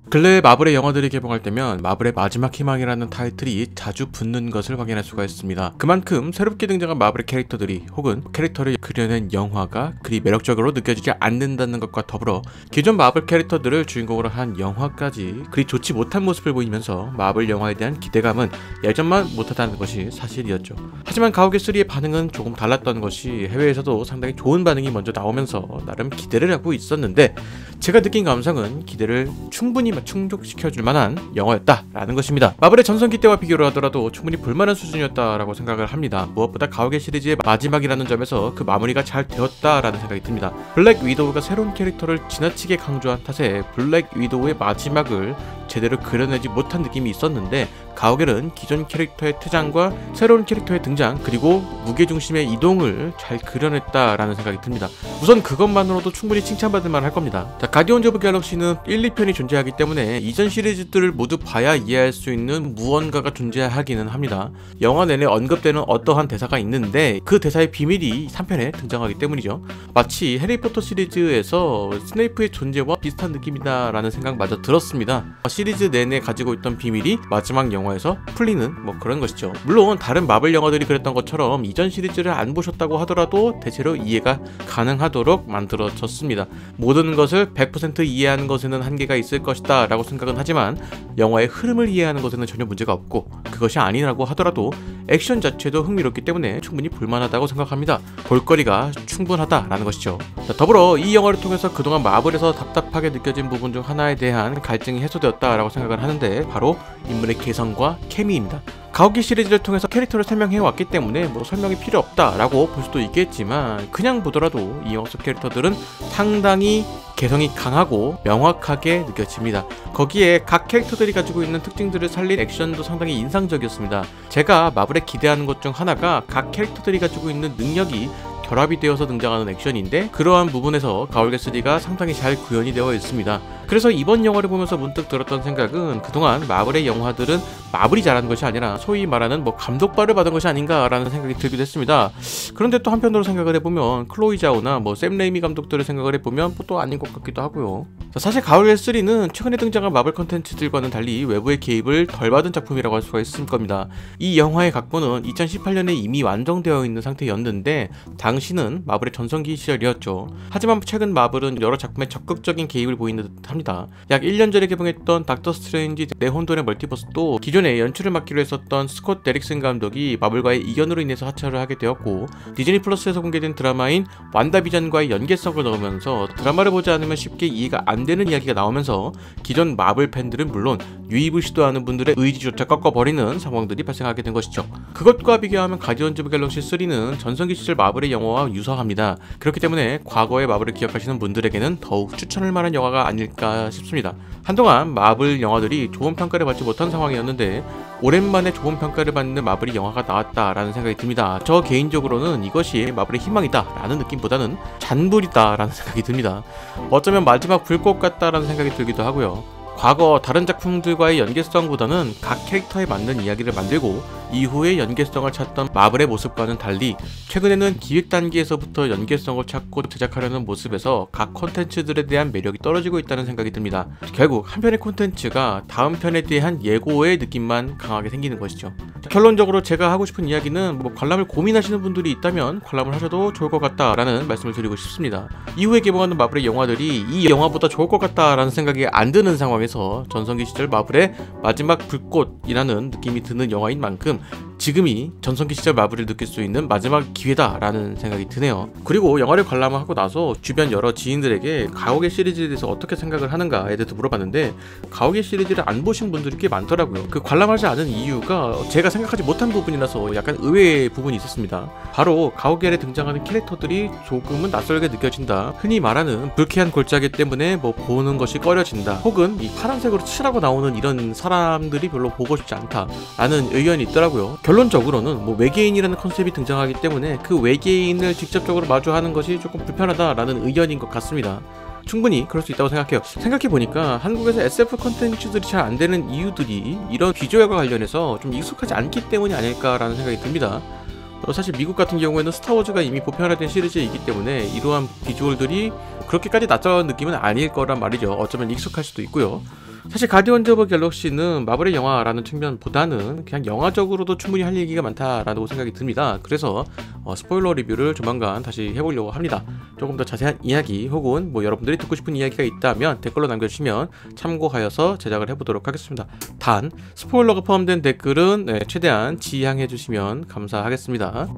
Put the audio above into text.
근래 마블의 영화들이 개봉할 때면 마블의 마지막 희망이라는 타이틀이 자주 붙는 것을 확인할 수가 있습니다. 그만큼 새롭게 등장한 마블의 캐릭터들이 혹은 캐릭터를 그려낸 영화가 그리 매력적으로 느껴지지 않는다는 것과 더불어 기존 마블 캐릭터들을 주인공으로 한 영화까지 그리 좋지 못한 모습을 보이면서 마블 영화에 대한 기대감은 예전만 못하다는 것이 사실이었죠. 하지만 가오갤3의 반응은 조금 달랐던 것이 해외에서도 상당히 좋은 반응이 먼저 나오면서 나름 기대를 하고 있었는데 제가 느낀 감상은 기대를 충분히 충족시켜줄 만한 영화였다라는 것입니다. 마블의 전성기 때와 비교를 하더라도 충분히 볼만한 수준이었다라고 생각을 합니다. 무엇보다 가오갤 시리즈의 마지막이라는 점에서 그 마무리가 잘 되었다라는 생각이 듭니다. 블랙 위도우가 새로운 캐릭터를 지나치게 강조한 탓에 블랙 위도우의 마지막을 제대로 그려내지 못한 느낌이 있었는데 가오갤은 기존 캐릭터의 퇴장과 새로운 캐릭터의 등장 그리고 무게중심의 이동을 잘 그려냈다라는 생각이 듭니다. 우선 그것만으로도 충분히 칭찬받을 만할 겁니다. 자, 가디언즈 오브 갤럭시는 1, 2편이 존재하기 때문에 이전 시리즈들을 모두 봐야 이해할 수 있는 무언가가 존재하기는 합니다. 영화 내내 언급되는 어떠한 대사가 있는데 그 대사의 비밀이 3편에 등장하기 때문이죠. 마치 해리포터 시리즈에서 스네이프의 존재와 비슷한 느낌이다라는 생각마저 들었습니다. 시리즈 내내 가지고 있던 비밀이 마지막 영화에서 풀리는 그런 것이죠. 물론 다른 마블 영화들이 그랬던 것처럼 이전 시리즈를 안 보셨다고 하더라도 대체로 이해가 가능하도록 만들어졌습니다. 모든 것을 100% 이해하는 것에는 한계가 있을 것이다 라고 생각은 하지만 영화의 흐름을 이해하는 것에는 전혀 문제가 없고 그것이 아니라고 하더라도 액션 자체도 흥미롭기 때문에 충분히 볼만하다고 생각합니다. 볼거리가 충분하다라는 것이죠. 자, 더불어 이 영화를 통해서 그동안 마블에서 답답하게 느껴진 부분 중 하나에 대한 갈증이 해소되었다라고 생각을 하는데 바로 인물의 개성과 케미입니다. 가오갤 시리즈를 통해서 캐릭터를 설명해왔기 때문에 설명이 필요 없다라고 볼 수도 있겠지만 그냥 보더라도 이 영화 속 캐릭터들은 상당히 개성이 강하고 명확하게 느껴집니다. 거기에 각 캐릭터들이 가지고 있는 특징들을 살린 액션도 상당히 인상적이었습니다. 제가 마블에 기대하는 것 중 하나가 각 캐릭터들이 가지고 있는 능력이 결합이 되어서 등장하는 액션인데 그러한 부분에서 가오갤3가 상당히 잘 구현이 되어 있습니다. 그래서 이번 영화를 보면서 문득 들었던 생각은 그동안 마블의 영화들은 마블이 잘하는 것이 아니라 소위 말하는 감독발을 받은 것이 아닌가라는 생각이 들기도 했습니다. 그런데 또 한편으로 생각을 해보면 클로이 자오나 샘 레이미 감독들을 생각을 해보면 또 아닌 것 같기도 하고요. 사실 가오갤3는 최근에 등장한 마블 컨텐츠들과는 달리 외부의 개입을 덜 받은 작품이라고 할 수가 있을 겁니다. 이 영화의 각본은 2018년에 이미 완성되어 있는 상태였는데 당시는 마블의 전성기 시절이었죠. 하지만 최근 마블은 여러 작품에 적극적인 개입을 보이는 듯 합니다. 약 1년 전에 개봉했던 닥터 스트레인지 내 혼돈의 멀티버스도 기존에 연출을 맡기로 했었던 스콧 데릭슨 감독이 마블과의 이견으로 인해서 하차를 하게 되었고 디즈니 플러스에서 공개된 드라마인 완다비전과의 연계성을 넣으면서 드라마를 보지 않으면 쉽게 이해가 안 되는 이야기가 나오면서 기존 마블 팬들은 물론 유입을 시도하는 분들의 의지조차 꺾어버리는 상황들이 발생하게 된 것이죠. 그것과 비교하면 가디언즈 오브 갤럭시 3는 전성기 시절 마블의 영화와 유사합니다. 그렇기 때문에 과거의 마블을 기억하시는 분들에게는 더욱 추천할 만한 영화가 아닐까 싶습니다. 한동안 마블 영화들이 좋은 평가를 받지 못한 상황이었는데 오랜만에 좋은 평가를 받는 마블이 영화가 나왔다라는 생각이 듭니다. 저 개인적으로는 이것이 마블의 희망이다 라는 느낌보다는 잔불이다 라는 생각이 듭니다. 어쩌면 마지막 불꽃 같다라는 생각이 들기도 하고요. 과거 다른 작품들과의 연계성보다는 각 캐릭터에 맞는 이야기를 만들고 이후에 연계성을 찾던 마블의 모습과는 달리 최근에는 기획 단계에서부터 연계성을 찾고 제작하려는 모습에서 각 콘텐츠들에 대한 매력이 떨어지고 있다는 생각이 듭니다. 결국 한 편의 콘텐츠가 다음 편에 대한 예고의 느낌만 강하게 생기는 것이죠. 결론적으로 제가 하고 싶은 이야기는 관람을 고민하시는 분들이 있다면 관람을 하셔도 좋을 것 같다라는 말씀을 드리고 싶습니다. 이후에 개봉하는 마블의 영화들이 이 영화보다 좋을 것 같다라는 생각이 안 드는 상황에서 전성기 시절 마블의 마지막 불꽃이라는 느낌이 드는 영화인 만큼 지금이 전성기 시절 마블을 느낄 수 있는 마지막 기회다라는 생각이 드네요. 그리고 영화를 관람을 하고 나서 주변 여러 지인들에게 가오갤 시리즈에 대해서 어떻게 생각을 하는가에 대해서 물어봤는데 가오갤 시리즈를 안 보신 분들이 꽤 많더라고요. 그 관람하지 않은 이유가 제가 생각하지 못한 부분이라서 약간 의외의 부분이 있었습니다. 바로 가오갤에 등장하는 캐릭터들이 조금은 낯설게 느껴진다. 흔히 말하는 불쾌한 골짜기 때문에 보는 것이 꺼려진다. 혹은 이 파란색으로 칠하고 나오는 이런 사람들이 별로 보고 싶지 않다 라는 의견이 있더라고요. 결론적으로는 외계인이라는 컨셉이 등장하기 때문에 그 외계인을 직접적으로 마주하는 것이 조금 불편하다라는 의견인 것 같습니다. 충분히 그럴 수 있다고 생각해요. 생각해보니까 한국에서 SF 컨텐츠들이 잘 안되는 이유들이 이런 비주얼과 관련해서 좀 익숙하지 않기 때문이 아닐까라는 생각이 듭니다. 사실 미국 같은 경우에는 스타워즈가 이미 보편화된 시리즈이기 때문에 이러한 비주얼들이 그렇게까지 낯선 느낌은 아닐 거란 말이죠. 어쩌면 익숙할 수도 있고요. 사실 가디언즈 오브 갤럭시는 마블의 영화라는 측면보다는 그냥 영화적으로도 충분히 할 얘기가 많다라고 생각이 듭니다. 그래서 스포일러 리뷰를 조만간 다시 해보려고 합니다. 조금 더 자세한 이야기 혹은 뭐 여러분들이 듣고 싶은 이야기가 있다면 댓글로 남겨주시면 참고하여서 제작을 해보도록 하겠습니다. 단 스포일러가 포함된 댓글은 최대한 지양해 주시면 감사하겠습니다.